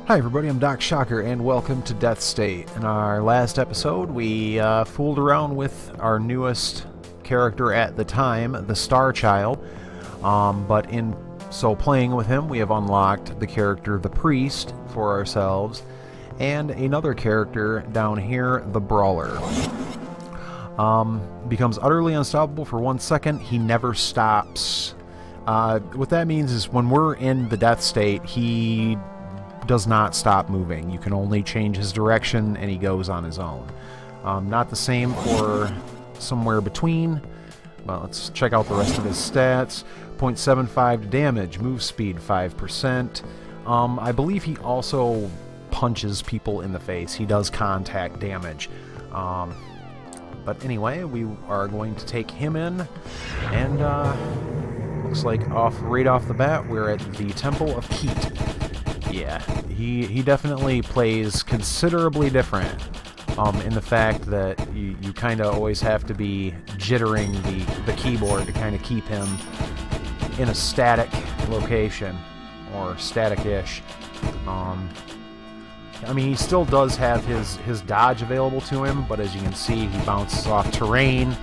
Hi everybody, I'm Doc Shocker and welcome to Deathstate. In our last episode we fooled around with our newest character at the time, the Star Child, but in so playing with him we have unlocked the character the Priest for ourselves and another character down here, the Brawler. Becomes utterly unstoppable for 1 second. He never stops. What that means is when we're in the death state, he does not stop moving. You can only change his direction and he goes on his own. Not the same for somewhere between. Well, let's check out the rest of his stats. 0.75 damage, move speed 5%. I believe he also punches people in the face. He does contact damage. But anyway, we are going to take him in, and looks like right off the bat we're at the Temple of Keat. Yeah, he definitely plays considerably different in the fact that you kind of always have to be jittering the keyboard to kind of keep him in a static location, or static-ish. I mean, he still does have his dodge available to him, but as you can see, he bounces off terrain.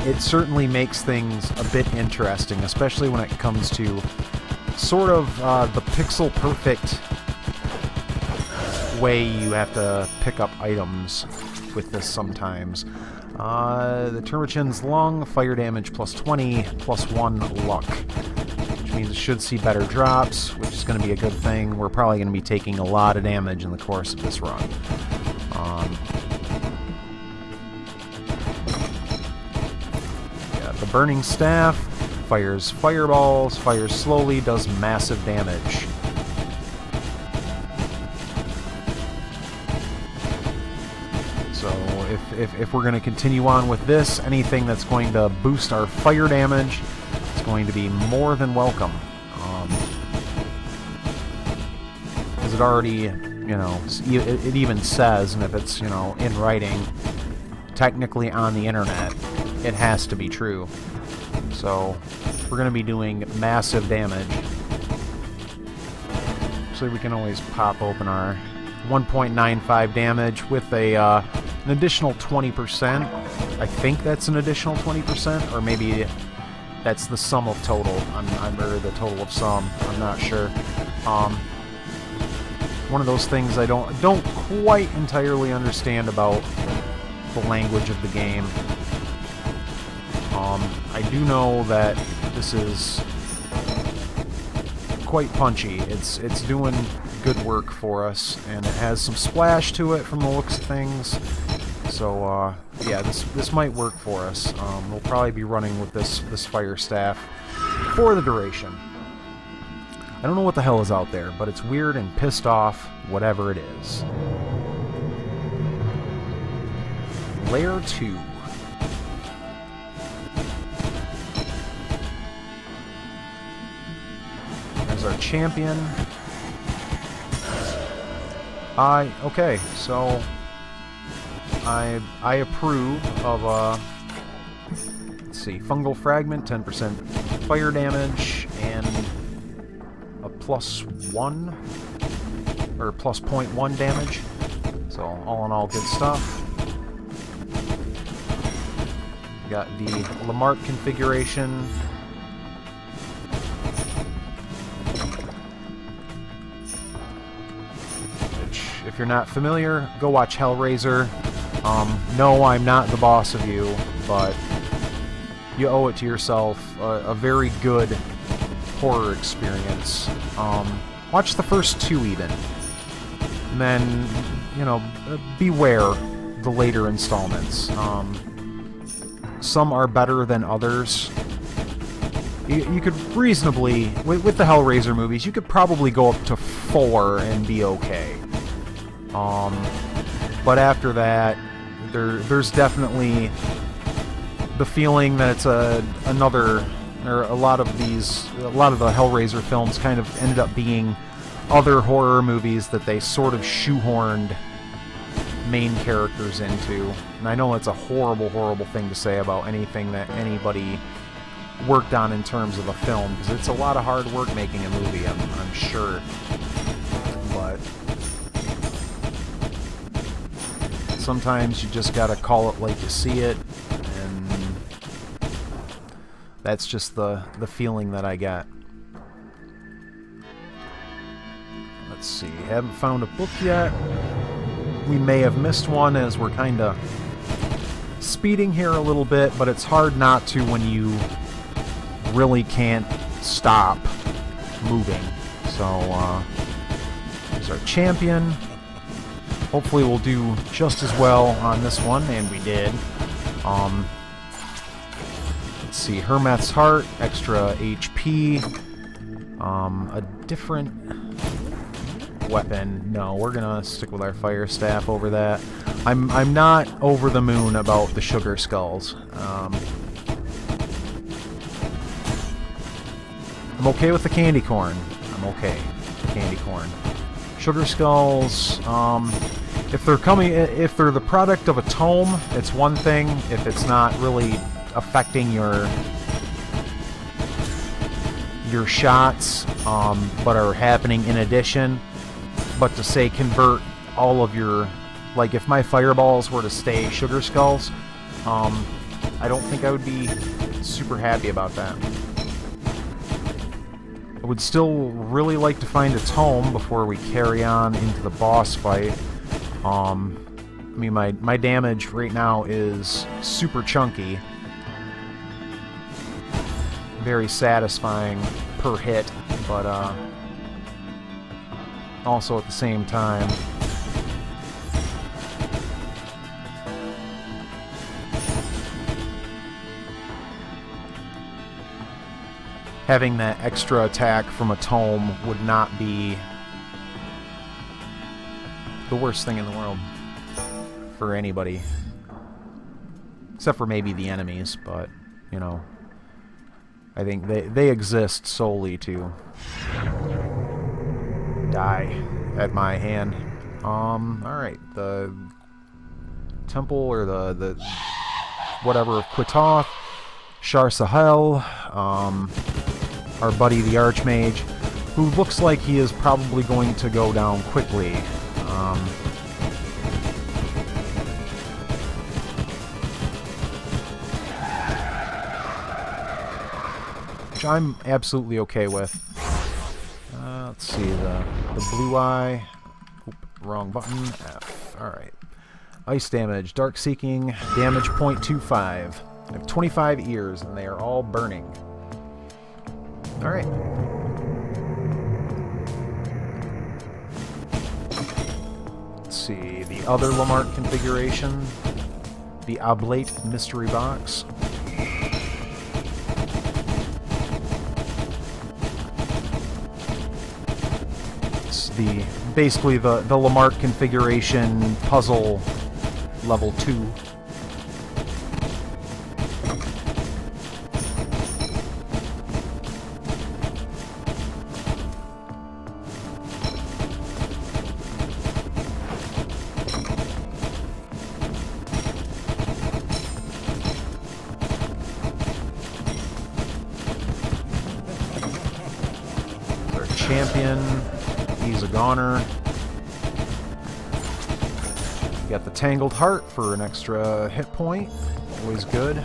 It certainly makes things a bit interesting, especially when it comes to sort of the pixel-perfect way you have to pick up items with this sometimes. The Termachin's Lung, fire damage plus 20, plus 1 luck. Which means it should see better drops, which is going to be a good thing. We're probably going to be taking a lot of damage in the course of this run. Got the Burning Staff, fires fireballs, fires slowly, does massive damage. So if we're going to continue on with this, anything that's going to boost our fire damage is going to be more than welcome. Because it already, it even says, and if it's, in writing, technically on the internet, it has to be true. So we're going to be doing massive damage. So we can always pop open our 1.95 damage with an additional 20%. I think that's an additional 20%, or maybe that's the sum of total. Or the total of sum. I'm not sure. One of those things I don't quite entirely understand about the language of the game. I do know that this is quite punchy. It's doing good work for us, and it has some splash to it from the looks of things. So yeah, this might work for us. We'll probably be running with this fire staff for the duration. I don't know what the hell is out there, but it's weird and pissed off, whatever it is. Layer 2. There's our champion. Okay, so I approve of let's see, fungal fragment, 10% fire damage, and a +1 or plus 0.1 damage. So all in all, good stuff. We got the Lamarck configuration. If you're not familiar, go watch Hellraiser. No, I'm not the boss of you, but you owe it to yourself. A very good horror experience. Watch the first 2 even. And then, beware the later installments. Some are better than others. You could reasonably, with the Hellraiser movies, you could probably go up to 4 and be okay. But after that, there's definitely the feeling that it's another, or a lot of the Hellraiser films kind of ended up being other horror movies that they sort of shoehorned main characters into. And I know it's a horrible, horrible thing to say about anything that anybody worked on in terms of a film, because it's a lot of hard work making a movie, I'm sure. But sometimes you just gotta call it like you see it, and that's just the feeling that I get. Let's see, haven't found a book yet. We may have missed one as we're kind of speeding here a little bit, but it's hard not to when you really can't stop moving. So, here's our champion. Hopefully we'll do just as well on this one, and we did. Let's see, Hermeth's Heart, extra HP, a different weapon. No, we're gonna stick with our fire staff over that. I'm not over the moon about the sugar skulls. I'm okay with the candy corn. I'm okay with the candy corn. Sugar skulls, if they're the product of a tome, it's one thing. If it's not really affecting your shots, but are happening in addition, but to say convert all of your, like if my fireballs were to stay sugar skulls, I don't think I would be super happy about that. I would still really like to find a tome before we carry on into the boss fight. I mean, my damage right now is super chunky. Very satisfying per hit, but also at the same time, having that extra attack from a tome would not be the worst thing in the world for anybody. Except for maybe the enemies, but, you know, I think they exist solely to die at my hand. Alright, the temple, or the whatever of Quitoth, Shar Sahel, our buddy the Archmage, who looks like he is probably going to go down quickly. Which I'm absolutely okay with. Let's see, the blue eye. Oop, wrong button. F. Alright. Ice damage, dark seeking, damage 0.25. I have 25 ears, and they are all burning. Alright. Let's see, the other Lamarck configuration. The Oblate Mystery Box. Basically the Lamarck configuration puzzle level 2. Our champion. He's a goner. Got the Tangled Heart for an extra hit point. Always good.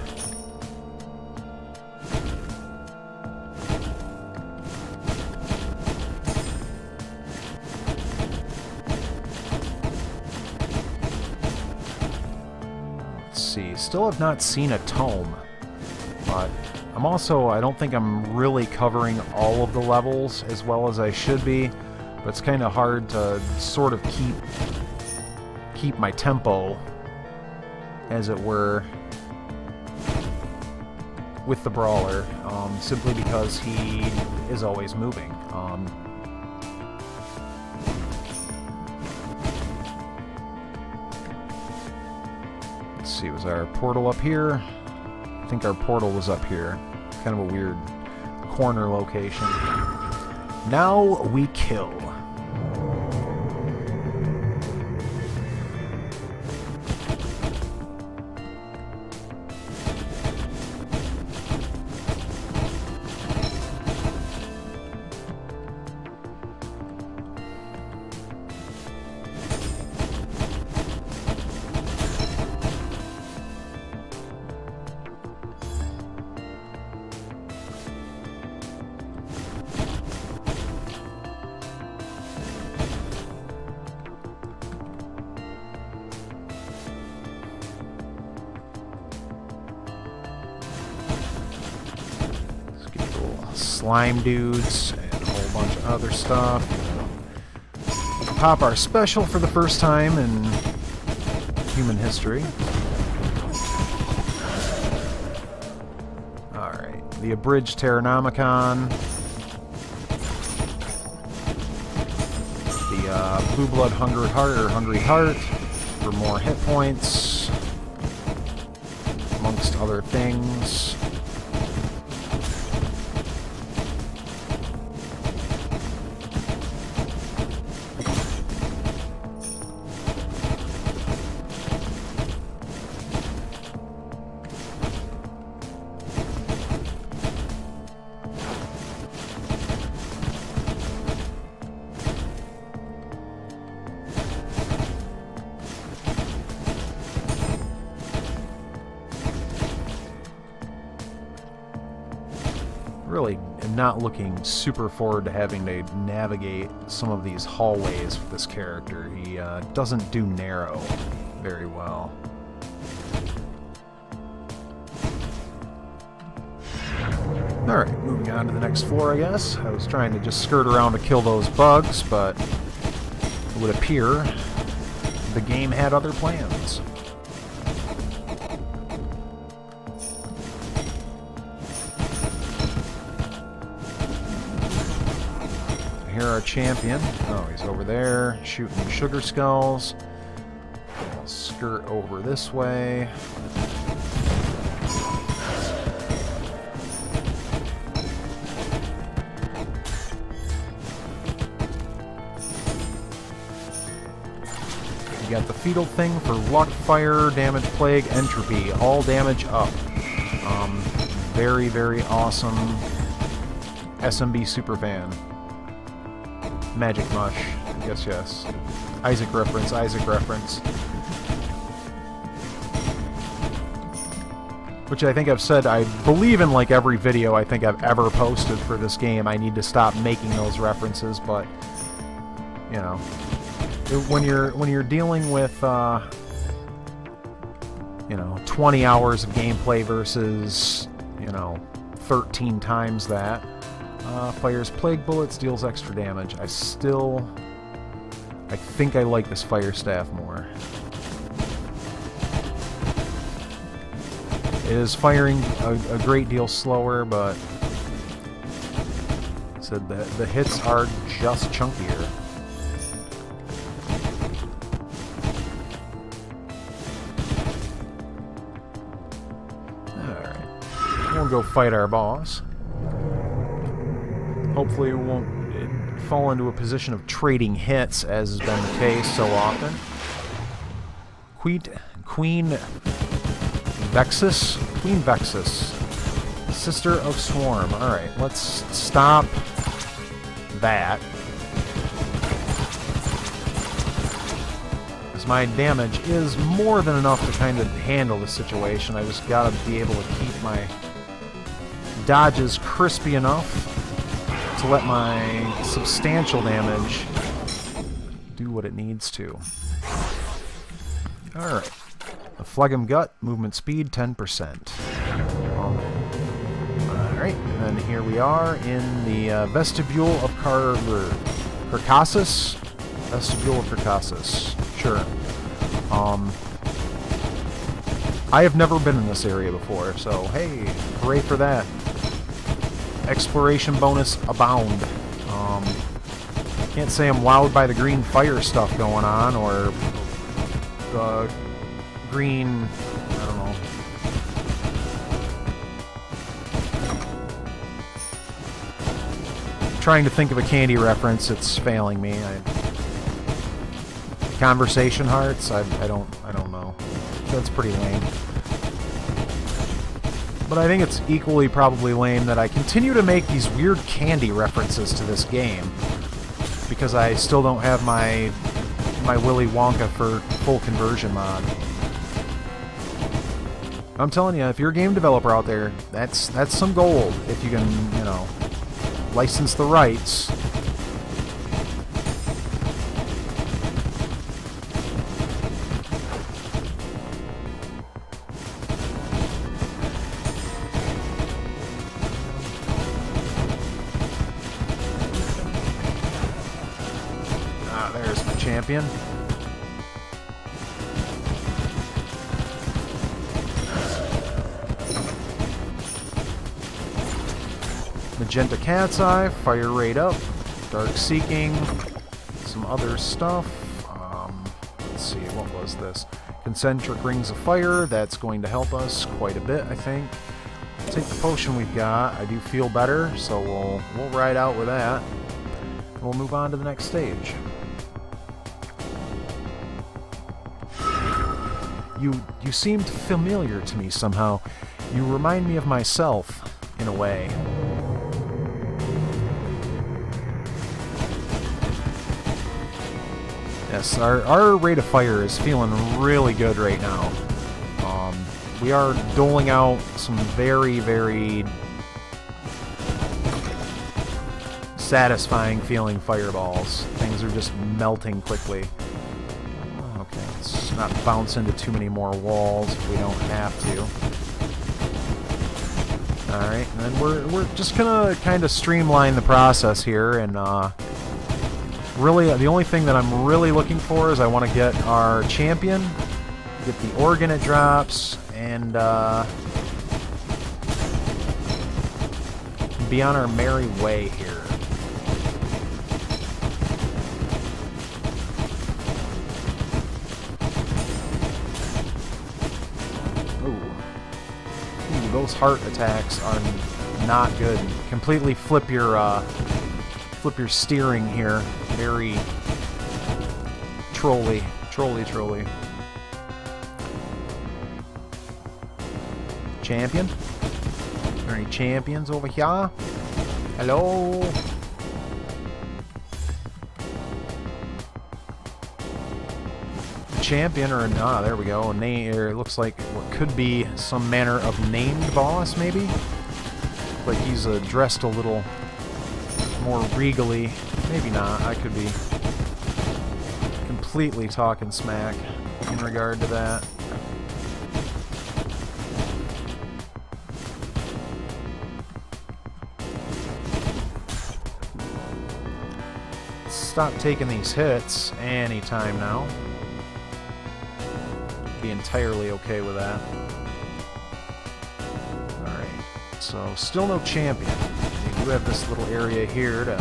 Let's see. Still have not seen a tome. But I don't think I'm really covering all of the levels as well as I should be. But it's kind of hard to sort of keep my tempo, as it were, with the Brawler, simply because he is always moving. Let's see, was our portal up here? I think our portal was up here. Kind of a weird corner location. Now we kill. slime dudes, and a whole bunch of other stuff. Pop our special for the first time in human history. Alright, the Abridged Terranomicon. The Blue Blood Hungry Heart for more hit points, amongst other things. Really am not looking super forward to having to navigate some of these hallways with this character. He doesn't do narrow very well. Alright, moving on to the next floor, I guess. I was trying to just skirt around to kill those bugs, but it would appear the game had other plans. Here our champion. Oh, he's over there shooting sugar skulls. I'll skirt over this way. You got the fetal thing for luck, fire, damage, plague, entropy. All damage up. Very, very awesome SMB superfan. Magic Mush. Yes. Isaac reference. Which I think I've said, I believe in like every video I think I've ever posted for this game. I need to stop making those references, but you know, when you're dealing with you know, 20 hours of gameplay versus, you know, 13 times that. Fires plague bullets, deals extra damage. I think I like this fire staff more. It is firing a great deal slower, but said the hits are just chunkier. Alright. We'll go fight our boss. Hopefully we won't fall into a position of trading hits, as has been the case so often. Queen Vexus? Queen Vexus. Sister of Swarm. Alright, let's stop that. Because my damage is more than enough to kind of handle the situation. I just gotta be able to keep my dodges crispy enough to let my substantial damage do what it needs to. Alright. A Phlegm Gut, movement speed 10%. Alright, and then here we are in the Vestibule of Carcassus? Vestibule of Carcassus. Sure. I have never been in this area before, so hey, hooray for that. Exploration bonus abound. Can't say I'm wowed by the green fire stuff going on, or the green, I don't know. Trying to think of a candy reference, it's failing me. Conversation hearts? I don't know. That's pretty lame. But I think it's equally probably lame that I continue to make these weird candy references to this game, because I still don't have my Willy Wonka for full conversion mod. I'm telling you, if you're a game developer out there, that's some gold if you can, you know, license the rights. champion. Magenta Cat's Eye, Fire Rate up, Dark Seeking, some other stuff. Let's see, what was this? Concentric Rings of Fire, that's going to help us quite a bit, I think. Take the potion we've got. I do feel better, so we'll ride out with that. We'll move on to the next stage. You seemed familiar to me somehow. You remind me of myself, in a way. Yes, our rate of fire is feeling really good right now. We are doling out some very, very satisfying feeling fireballs. Things are just melting quickly. Okay, let's not bounce into too many more walls if we don't have to. Alright, and then we're just gonna kind of streamline the process here, and really the only thing that I'm really looking for is I want to get our champion, get the organ it drops, and be on our merry way here. Ooh, those heart attacks are not good. Completely flip your steering here. Very trolly. Champion? Are there any champions over here? Hello? Champion, or there we go. It looks like what could be some manner of named boss, maybe? Like he's dressed a little more regally. Maybe not. I could be completely talking smack in regard to that. Stop taking these hits anytime now. Be entirely okay with that. Alright, so still no champion. We do have this little area here to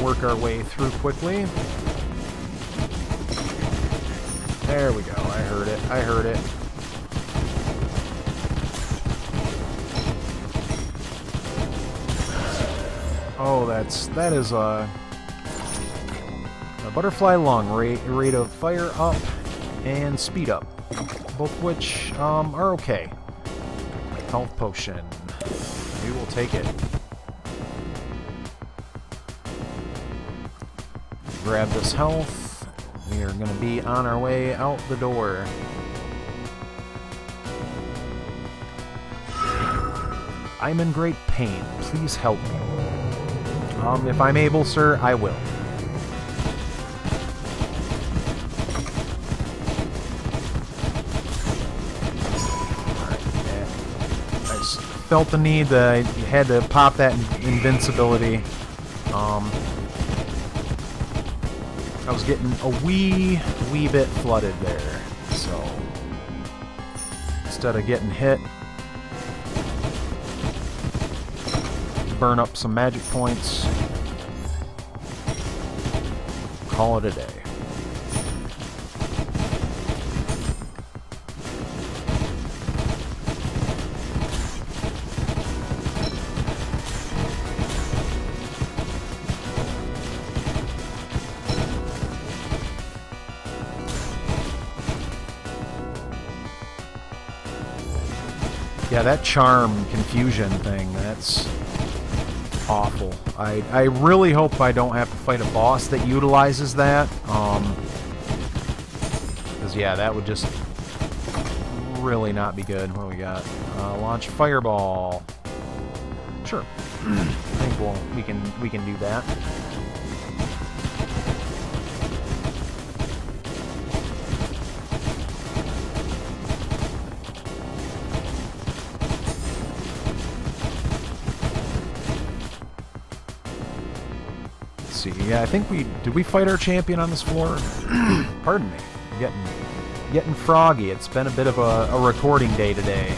work our way through quickly. There we go. I heard it. Oh, that is a butterfly lung, rate of fire up and speed up, both which are okay. Health potion, we will take it. Grab this health. We are going to be on our way out the door. I'm in great pain. Please help me. If I'm able, sir, I will. I just felt the need that I had to pop that invincibility. I was getting a wee bit flooded there, so instead of getting hit, burn up some magic points, call it a day. Yeah, that charm confusion thing, that's awful. I really hope I don't have to fight a boss that utilizes that. Because, yeah, that would just really not be good. What do we got? Launch fireball. Sure. I think we can do that. see. Yeah, I think did we fight our champion on this floor? Pardon me. I'm getting froggy. It's been a bit of a recording day today.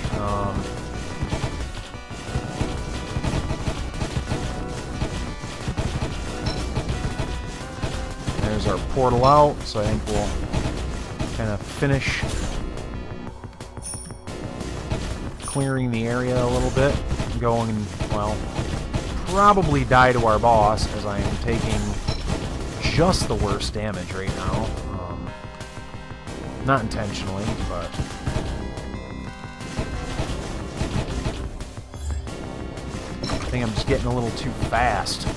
There's our portal out, so I think we'll kind of finish clearing the area a little bit. Going, well, probably die to our boss, as I am taking just the worst damage right now. Not intentionally, but... I think I'm just getting a little too fast,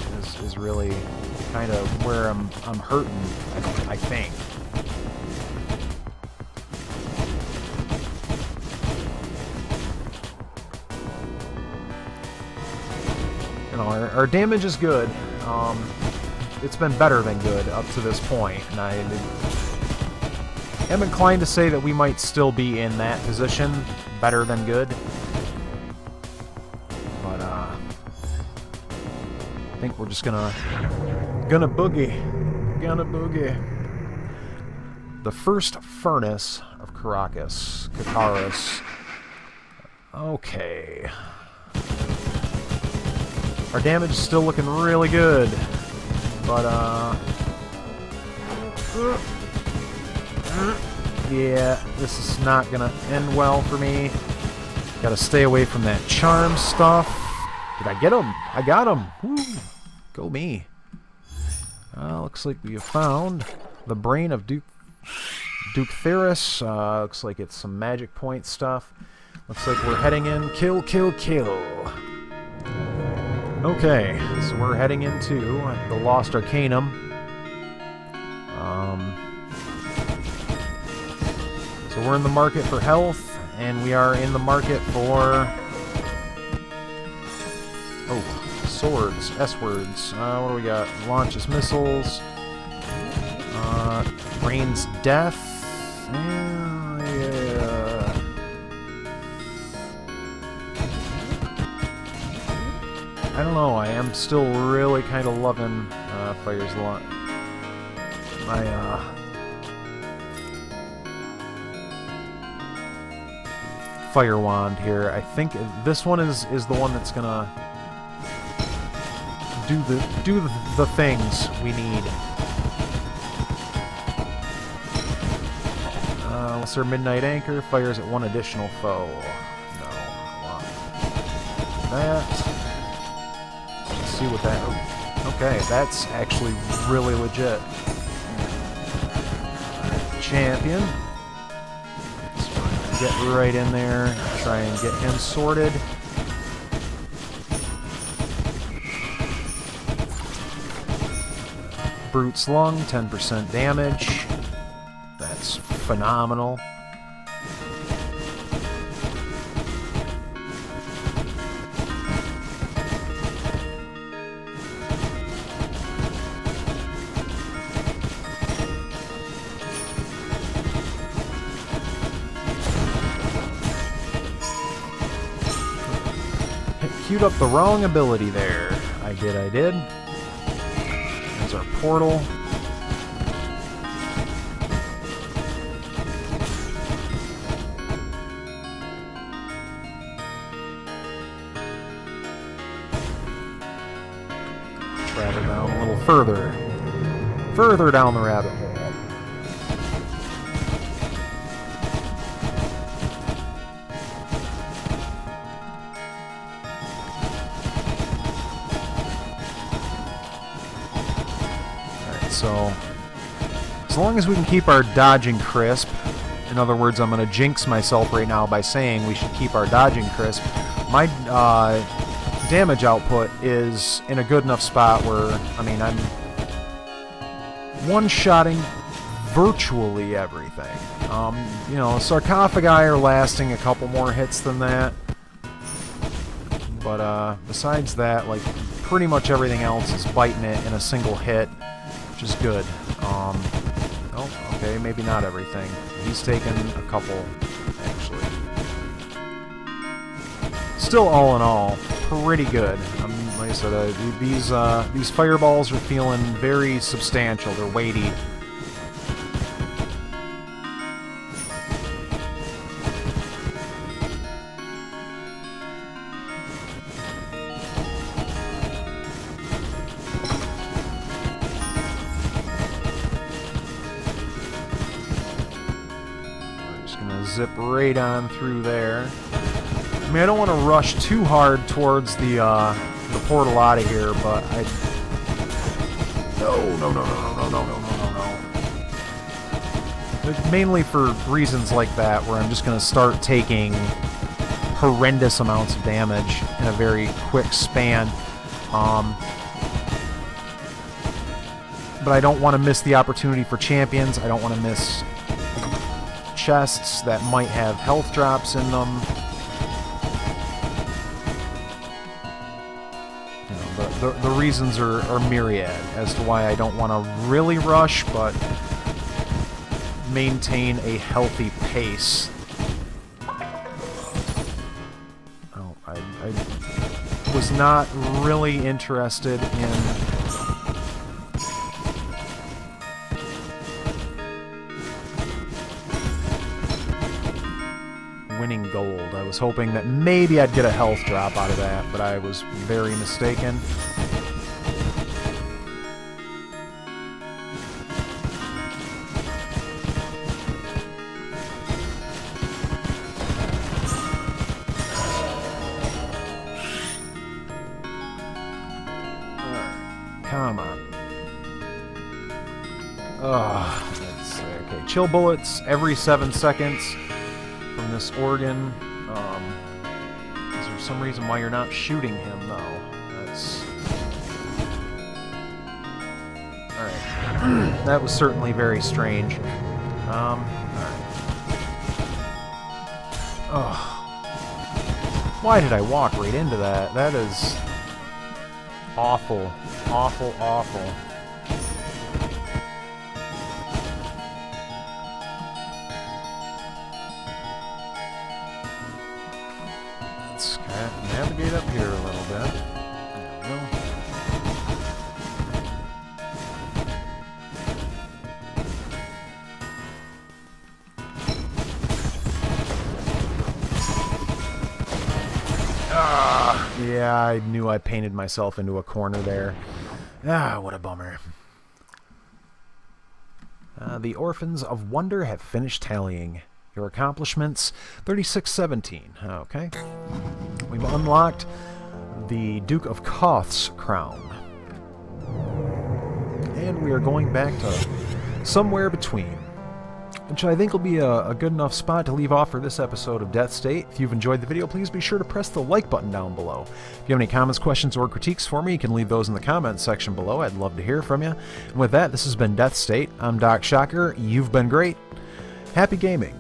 is really kind of where I'm hurting, I think. You know, our damage is good. It's been better than good up to this point, and I am inclined to say that we might still be in that position, better than good. But I think we're just gonna boogie. The first furnace of Kakaris. Okay. Our damage is still looking really good, but yeah, this is not gonna end well for me. Gotta stay away from that charm stuff. Did I get him? I got him. Woo. Go me. Looks like we have found the brain of Duke Theris. Looks like it's some magic point stuff. Looks like we're heading in. Kill. Okay, so we're heading into the Lost Arcanum. So we're in the market for health, and we are in the market for... Oh, swords, S-words. What do we got? Launches missiles. Rains death. Yeah. I don't know, I am still really kind of loving Fire's Launch. My, Fire Wand here. I think this one is the one that's gonna do the things we need. What's our Midnight Anchor? Fires at one additional foe. No, I want that. Let's see what that... Okay, that's actually really legit. Champion. Get right in there, try and get him sorted. Brute's Lung, 10% damage. That's phenomenal. Queued up the wrong ability there. I did. There's our portal. Travel down a little further. Further down the rabbit hole. So, as long as we can keep our dodging crisp, in other words, I'm going to jinx myself right now by saying we should keep our dodging crisp, my damage output is in a good enough spot where, I mean, I'm one-shotting virtually everything. You know, sarcophagi are lasting a couple more hits than that, but besides that, like, pretty much everything else is biting it in a single hit. Which is good. Oh, okay, maybe not everything. He's taken a couple, actually. Still, all in all, pretty good. Like I said, these fireballs are feeling very substantial. They're weighty. Zip right on through there. I mean, I don't want to rush too hard towards the portal out of here, but I... No. Mainly for reasons like that, where I'm just going to start taking horrendous amounts of damage in a very quick span. But I don't want to miss the opportunity for champions. I don't want to miss chests that might have health drops in them. You know, the reasons are myriad as to why I don't want to really rush, but maintain a healthy pace. Oh, I was not really interested in winning gold. I was hoping that maybe I'd get a health drop out of that, but I was very mistaken. Come on. Let's see. Okay, chill bullets every 7 seconds. From this organ. Is there some reason why you're not shooting him, though? That's... Alright. That was certainly very strange. Alright. Oh. Why did I walk right into that? That is... awful. Awful, awful. Navigate up here a little bit. There we go. Yeah, I knew I painted myself into a corner there. What a bummer. The Orphans of Wonder have finished tallying. Your accomplishments, 3617. Okay. We've unlocked the Duke of Koth's crown. And we are going back to somewhere between, which I think will be a good enough spot to leave off for this episode of Deathstate. If you've enjoyed the video, please be sure to press the like button down below. If you have any comments, questions, or critiques for me, you can leave those in the comments section below. I'd love to hear from you. And with that, this has been Deathstate. I'm Doc Shocker. You've been great. Happy gaming.